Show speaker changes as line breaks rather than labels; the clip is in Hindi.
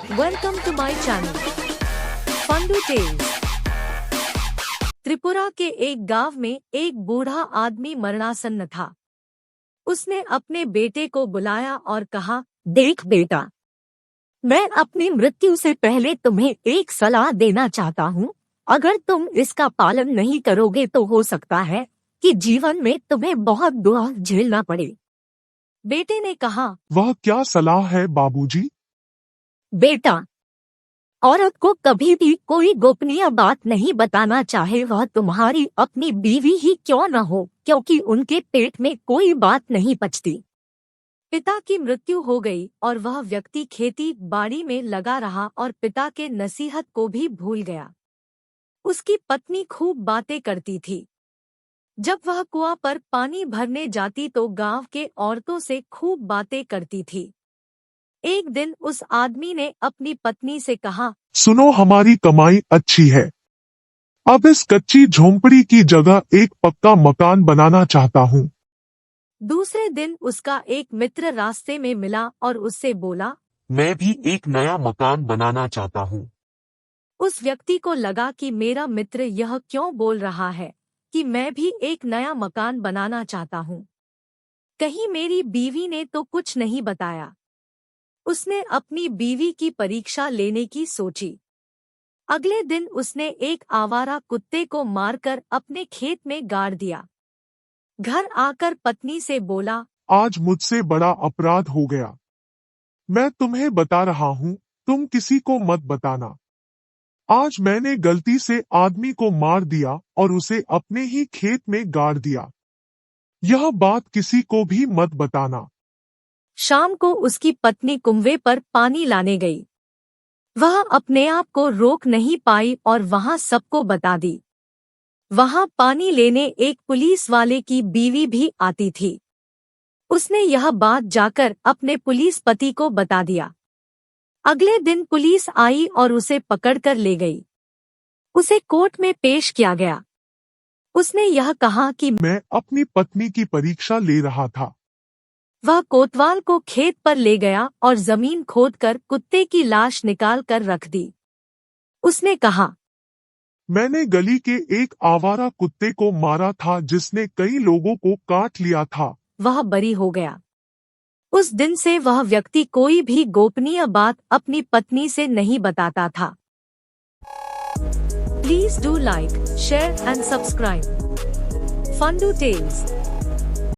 Welcome to my channel Fundu tales. Tripura के एक गांव में एक बूढ़ा आदमी मरणासन्न था। उसने अपने बेटे को बुलाया और कहा,
देख बेटा, मैं अपनी मृत्यु से पहले तुम्हें एक सलाह देना चाहता हूँ। अगर तुम इसका पालन नहीं करोगे तो हो सकता है कि जीवन में तुम्हें बहुत दुख झेलना पड़े।
बेटे ने कहा,
वह क्या सलाह है बाबूजी?
बेटा, औरत को कभी भी कोई गोपनीय बात नहीं बताना, चाहे वह तुम्हारी अपनी बीवी ही क्यों न हो, क्योंकि उनके पेट में कोई बात नहीं पचती।
पिता की मृत्यु हो गई और वह व्यक्ति खेती बाड़ी में लगा रहा और पिता के नसीहत को भी भूल गया। उसकी पत्नी खूब बातें करती थी। जब वह कुआं पर पानी भरने जाती तो गांव के औरतों से खूब बातें करती थी। एक दिन उस आदमी ने अपनी पत्नी से कहा,
सुनो, हमारी कमाई अच्छी है। अब इस कच्ची झोंपड़ी की जगह एक पक्का मकान बनाना चाहता हूँ।
दूसरे दिन उसका एक मित्र रास्ते में मिला और उससे बोला,
मैं भी एक नया मकान बनाना चाहता हूँ।
उस व्यक्ति को लगा कि मेरा मित्र यह क्यों बोल रहा है कि मैं भी एक नया मकान बनाना चाहता हूँ। कहीं मेरी बीवी ने तो कुछ नहीं बताया। उसने अपनी बीवी की परीक्षा लेने की सोची। अगले दिन उसने एक आवारा कुत्ते को मारकर अपने खेत में गाड़ दिया। घर आकर पत्नी से बोला,
आज मुझसे बड़ा अपराध हो गया। मैं तुम्हें बता रहा हूँ, तुम किसी को मत बताना। आज मैंने गलती से आदमी को मार दिया और उसे अपने ही खेत में गाड़ दिया। यह बात किसी को भी मत बताना।
शाम को उसकी पत्नी कुंवे पर पानी लाने गई। वह अपने आप को रोक नहीं पाई और वहां सबको बता दी। वहां पानी लेने एक पुलिस वाले की बीवी भी आती थी। उसने यह बात जाकर अपने पुलिस पति को बता दिया। अगले दिन पुलिस आई और उसे पकड़कर ले गई। उसे कोर्ट में पेश किया गया। उसने यह कहा कि
मैं अपनी पत्नी की परीक्षा ले रहा था।
वह कोतवाल को खेत पर ले गया और जमीन खोदकर कुत्ते की लाश निकाल कर रख दी। उसने कहा,
मैंने गली के एक आवारा कुत्ते को मारा था जिसने कई लोगों को काट लिया था।
वह बरी हो गया। उस दिन से वह व्यक्ति कोई भी गोपनीय बात अपनी पत्नी से नहीं बताता था। Please do like, share and subscribe Fundu tales.